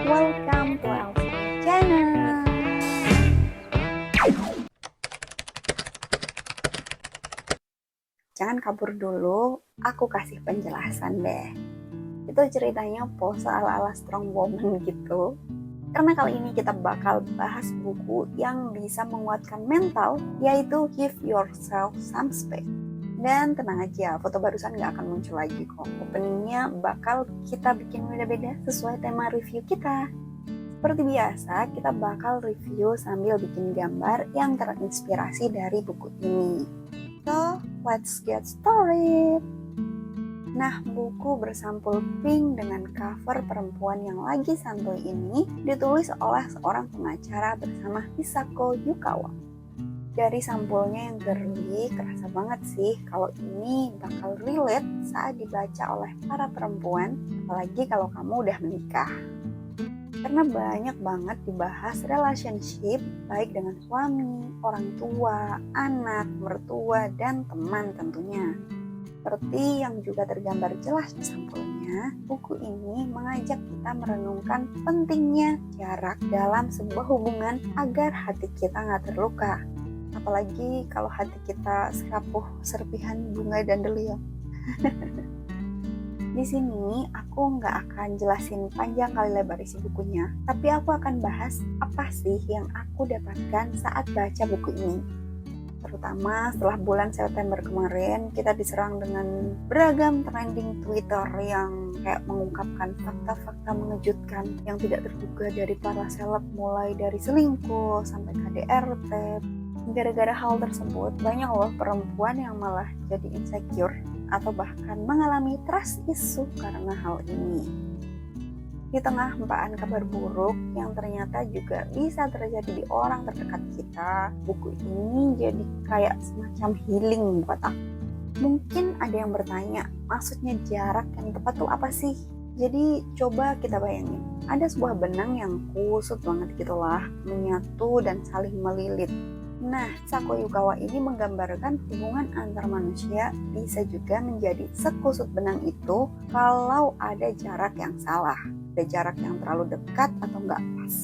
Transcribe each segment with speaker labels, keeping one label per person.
Speaker 1: Welcome to Elsa Channel. Jangan kabur dulu, aku kasih penjelasan deh. Itu ceritanya pose ala-ala strong woman gitu. Karena kali ini kita bakal bahas buku yang bisa menguatkan mental, yaitu Give Yourself Some Space. Dan tenang aja, foto barusan gak akan muncul lagi kok. Openingnya bakal kita bikin beda-beda sesuai tema review kita. Seperti biasa, kita bakal review sambil bikin gambar yang terinspirasi dari buku ini. So, let's get started! Nah, buku bersampul pink dengan cover perempuan yang lagi santuy ini ditulis oleh seorang pengacara bersama Hisako Yukawa. Dari sampulnya yang girly, kerasa banget sih kalau ini bakal relate saat dibaca oleh para perempuan, apalagi kalau kamu udah menikah. Karena banyak banget dibahas relationship baik dengan suami, orang tua, anak, mertua, dan teman tentunya. Seperti yang juga tergambar jelas di sampulnya, buku ini mengajak kita merenungkan pentingnya jarak dalam sebuah hubungan agar hati kita nggak terluka. Apalagi kalau hati kita serapuh serpihan bunga dandelion. Di sini aku nggak akan jelasin panjang kali lebar isi bukunya, tapi aku akan bahas apa sih yang aku dapatkan saat baca buku ini. Terutama setelah bulan September kemarin, kita diserang dengan beragam trending Twitter yang kayak mengungkapkan fakta-fakta mengejutkan yang tidak terduga dari para seleb, mulai dari selingkuh sampai KDRT. Gara-gara hal tersebut, banyak loh perempuan yang malah jadi insecure atau bahkan mengalami trust issue karena hal ini. Di tengah hampaan kabar buruk yang ternyata juga bisa terjadi di orang terdekat kita, buku ini jadi kayak semacam healing buat aku. Mungkin ada yang bertanya, maksudnya jarak yang tepat tuh apa sih? Jadi coba kita bayangin, ada sebuah benang yang kusut banget gitulah, menyatu dan saling melilit. Nah, Hisako Yukawa ini menggambarkan hubungan antar manusia bisa juga menjadi sekusut benang itu kalau ada jarak yang salah, ada jarak yang terlalu dekat atau nggak pas.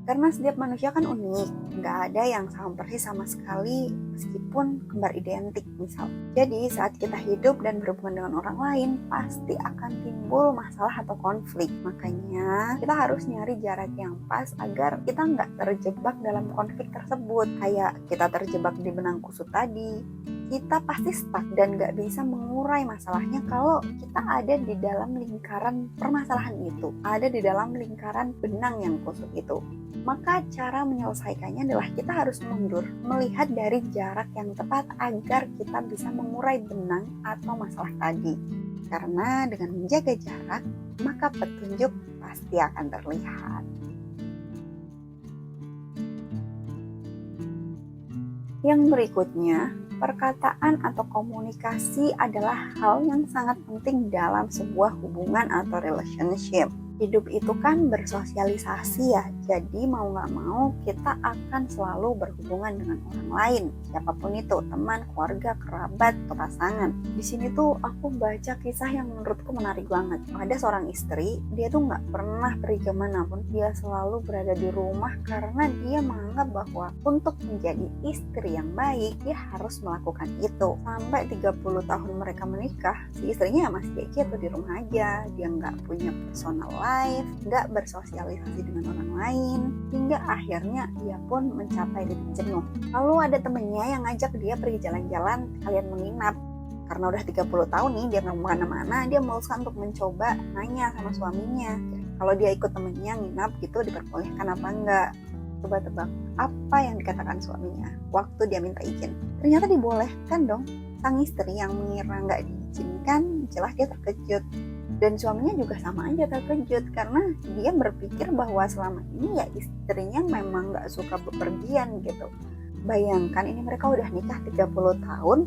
Speaker 1: Karena setiap manusia kan unik, nggak ada yang sama persis sama sekali meskipun kembar identik misal. Jadi saat kita hidup dan berhubungan dengan orang lain, pasti akan timbul masalah atau konflik. Makanya kita harus nyari jarak yang pas agar kita nggak terjebak dalam konflik tersebut. Kayak kita terjebak di benang kusut tadi, kita pasti stuck dan nggak bisa mengurai masalahnya kalau kita ada di dalam lingkaran permasalahan itu, ada di dalam lingkaran benang yang kusut itu. Maka cara menyelesaikannya adalah kita harus mundur, melihat dari jarak yang tepat agar kita bisa mengurai benang atau masalah tadi. Karena dengan menjaga jarak, maka petunjuk pasti akan terlihat. Yang berikutnya, perkataan atau komunikasi adalah hal yang sangat penting dalam sebuah hubungan atau relationship. Hidup itu kan bersosialisasi ya, jadi mau gak mau kita akan selalu berhubungan dengan orang lain, siapapun itu, teman, keluarga, kerabat, atau pasangan. Di sini tuh aku baca kisah yang menurutku menarik banget. Ada seorang istri, dia tuh gak pernah pergi kemanapun, dia selalu berada di rumah karena dia menganggap bahwa untuk menjadi istri yang baik, dia harus melakukan itu. Sampai 30 tahun mereka menikah, si istrinya masih kayak gitu di rumah aja, dia gak punya personal life, nggak bersosialisasi dengan orang lain, hingga akhirnya dia pun mencapai titik jenuh. Lalu ada temennya yang ngajak dia pergi jalan-jalan, kalian menginap. Karena udah 30 tahun nih dia nggak kemana-mana, dia memutuskan untuk mencoba nanya sama suaminya, kalau dia ikut temennya nginap gitu diperbolehkan apa enggak. Coba tebak apa yang dikatakan suaminya waktu dia minta izin. Ternyata dibolehkan dong. Sang istri yang mengira nggak diizinkan, jelas dia terkejut. Dan suaminya juga sama aja terkejut karena dia berpikir bahwa selama ini ya istrinya memang gak suka bepergian gitu. Bayangkan ini mereka udah nikah 30 tahun,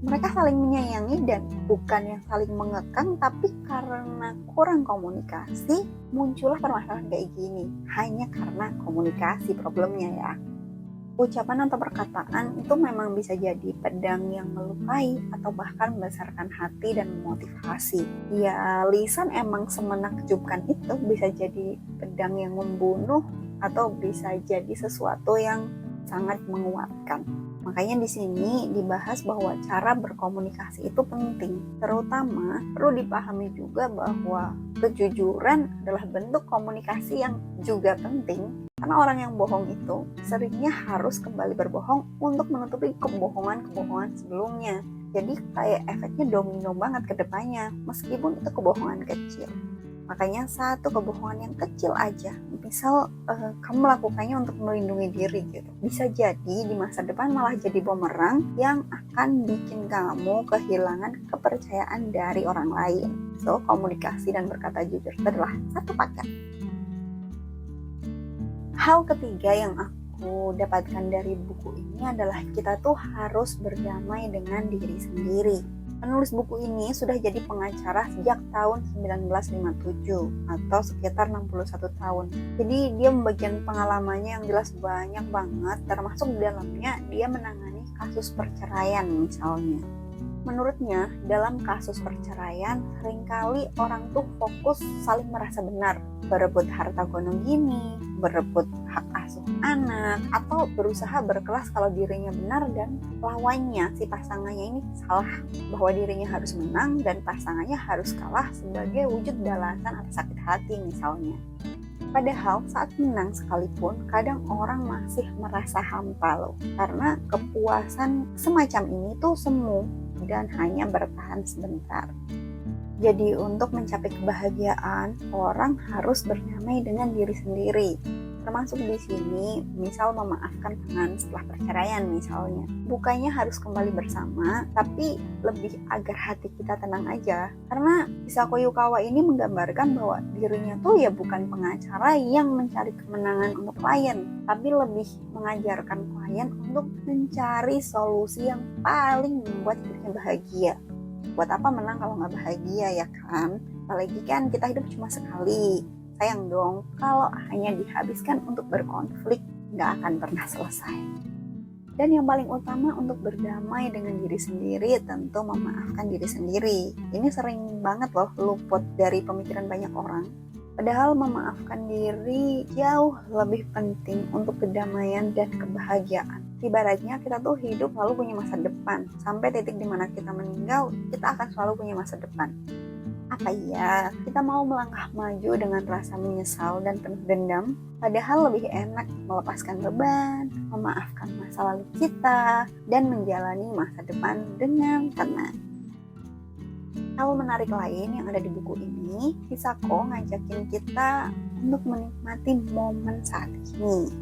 Speaker 1: mereka saling menyayangi dan bukan yang saling mengekang, tapi karena kurang komunikasi muncullah permasalahan kayak gini. Hanya karena komunikasi problemnya ya. Ucapan atau perkataan itu memang bisa jadi pedang yang melukai atau bahkan membesarkan hati dan memotivasi. Ya, lisan emang semenakjubkan itu bisa jadi pedang yang membunuh atau bisa jadi sesuatu yang sangat menguatkan. Makanya di sini dibahas bahwa cara berkomunikasi itu penting. Terutama perlu dipahami juga bahwa kejujuran adalah bentuk komunikasi yang juga penting. Karena orang yang bohong itu seringnya harus kembali berbohong untuk menutupi kebohongan-kebohongan sebelumnya. Jadi kayak efeknya domino banget ke depannya, meskipun itu kebohongan kecil. Makanya satu kebohongan yang kecil aja, misal kamu melakukannya untuk melindungi diri gitu, bisa jadi di masa depan malah jadi bumerang yang akan bikin kamu kehilangan kepercayaan dari orang lain. So, komunikasi dan berkata jujur itu adalah satu paket. Hal ketiga yang aku dapatkan dari buku ini adalah kita tuh harus berdamai dengan diri sendiri. Penulis buku ini sudah jadi pengacara sejak tahun 1957 atau sekitar 61 tahun. Jadi dia membagikan pengalamannya yang jelas banyak banget, termasuk di dalamnya dia menangani kasus perceraian misalnya. Menurutnya, dalam kasus perceraian, seringkali orang tuh fokus saling merasa benar, berebut harta gonong gini, berebut hak asuh anak, atau berusaha berkelas kalau dirinya benar dan lawannya, si pasangannya ini salah, bahwa dirinya harus menang dan pasangannya harus kalah sebagai wujud balasan atas sakit hati misalnya. Padahal saat menang sekalipun, kadang orang masih merasa hampa loh, karena kepuasan semacam ini tuh semu dan hanya bertahan sebentar. Jadi untuk mencapai kebahagiaan, orang harus berdamai dengan diri sendiri. Termasuk di sini, misal memaafkan pasangan setelah perceraian misalnya. Bukannya harus kembali bersama, tapi lebih agar hati kita tenang aja. Karena Hisako Yukawa ini menggambarkan bahwa dirinya tuh ya bukan pengacara yang mencari kemenangan untuk klien, tapi lebih mengajarkan klien untuk mencari solusi yang paling membuat hidupnya bahagia. Buat apa menang kalau nggak bahagia ya kan? Apalagi kan kita hidup cuma sekali. Sayang dong kalau hanya dihabiskan untuk berkonflik, nggak akan pernah selesai. Dan yang paling utama untuk berdamai dengan diri sendiri tentu memaafkan diri sendiri. Ini sering banget loh luput dari pemikiran banyak orang. Padahal memaafkan diri jauh lebih penting untuk kedamaian dan kebahagiaan. Ibaratnya kita tuh hidup selalu punya masa depan. Sampai titik dimana kita meninggal, kita akan selalu punya masa depan. Apa iya kita mau melangkah maju dengan rasa menyesal dan penuh dendam? Padahal lebih enak melepaskan beban, memaafkan masa lalu kita, dan menjalani masa depan dengan tenang. Hal menarik lain yang ada di buku ini, Hisako ngajakin kita untuk menikmati momen saat ini.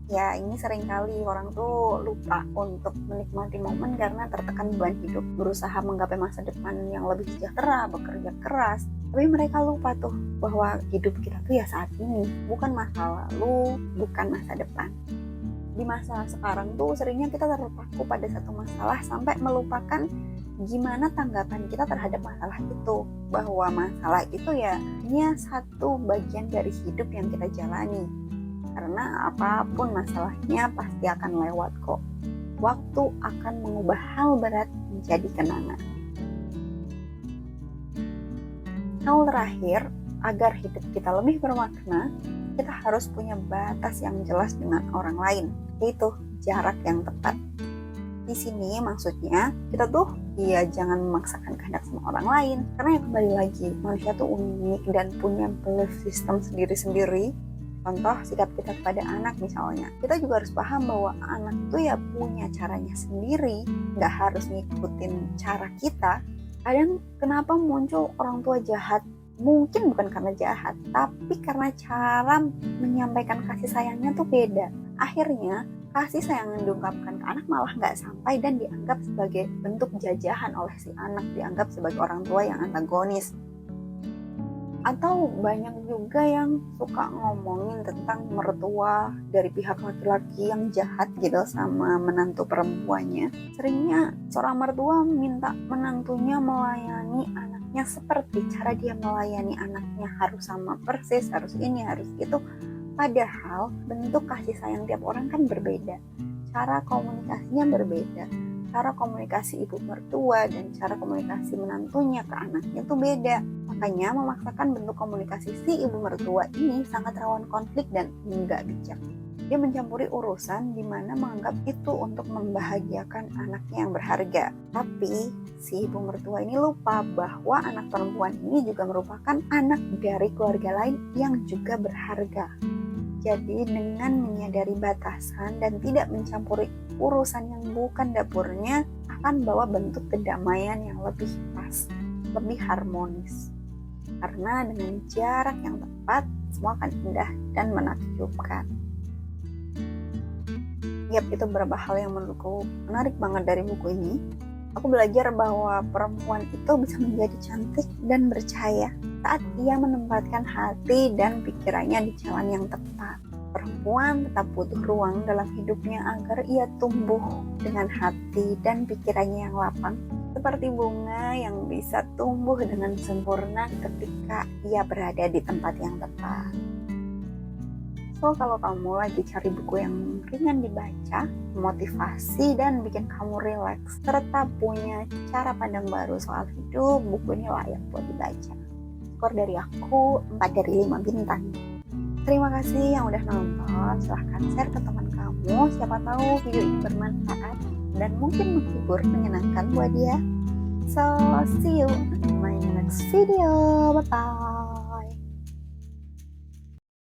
Speaker 1: Ya, ini seringkali orang tuh lupa untuk menikmati momen karena tertekan beban hidup, berusaha menggapai masa depan yang lebih sejahtera, bekerja keras. Tapi mereka lupa tuh bahwa hidup kita tuh ya saat ini, bukan masa lalu, bukan masa depan. Di masa sekarang tuh seringnya kita terpaku pada satu masalah sampai melupakan gimana tanggapan kita terhadap masalah itu, bahwa masalah itu ya hanya satu bagian dari hidup yang kita jalani. Karena apapun masalahnya pasti akan lewat kok. Waktu akan mengubah hal berat menjadi kenangan. Hal terakhir, agar hidup kita lebih bermakna, kita harus punya batas yang jelas dengan orang lain, yaitu jarak yang tepat. Di sini maksudnya kita tuh ya jangan memaksakan kehendak sama orang lain, karena ya kembali lagi manusia tuh unik dan punya belief system sendiri-sendiri. Contoh sikap kita kepada anak misalnya, kita juga harus paham bahwa anak itu ya punya caranya sendiri, nggak harus ngikutin cara kita. Kadang kenapa muncul orang tua jahat? Mungkin bukan karena jahat, tapi karena cara menyampaikan kasih sayangnya tuh beda. Akhirnya kasih sayang yang diungkapkan ke anak malah nggak sampai dan dianggap sebagai bentuk jajahan oleh si anak, dianggap sebagai orang tua yang antagonis. Atau banyak juga yang suka ngomongin tentang mertua dari pihak laki-laki yang jahat gitu sama menantu perempuannya. Seringnya seorang mertua minta menantunya melayani anaknya seperti cara dia melayani anaknya, harus sama persis, harus ini, harus itu. Padahal bentuk kasih sayang tiap orang kan berbeda. cara komunikasinya berbeda. Cara komunikasi ibu mertua dan cara komunikasi menantunya ke anaknya itu beda. Makanya memaksakan bentuk komunikasi si ibu mertua ini sangat rawan konflik dan enggak bijak. Dia mencampuri urusan di mana menganggap itu untuk membahagiakan anaknya yang berharga. Tapi si ibu mertua ini lupa bahwa anak perempuan ini juga merupakan anak dari keluarga lain yang juga berharga. Jadi dengan menyadari batasan dan tidak mencampuri urusan yang bukan dapurnya akan bawa bentuk kedamaian yang lebih pas, lebih harmonis. Karena dengan jarak yang tepat, semua akan indah dan menakjubkan. Yap, itu beberapa hal yang menurutku menarik banget dari buku ini. Aku belajar bahwa perempuan itu bisa menjadi cantik dan bercahaya saat ia menempatkan hati dan pikirannya di jalan yang tepat. Perempuan tetap butuh ruang dalam hidupnya agar ia tumbuh dengan hati dan pikirannya yang lapang, seperti bunga yang bisa tumbuh dengan sempurna ketika ia berada di tempat yang tepat. So, kalau kamu lagi cari buku yang ringan dibaca, motivasi dan bikin kamu rileks, serta punya cara pandang baru soal hidup, buku ini layak buat dibaca. Skor dari aku 4 dari 5 bintang. Terima kasih yang udah nonton. Silahkan share ke teman kamu. Siapa tahu video ini bermanfaat dan mungkin menghibur, menyenangkan buat dia. So, see you in my next video. Bye-bye.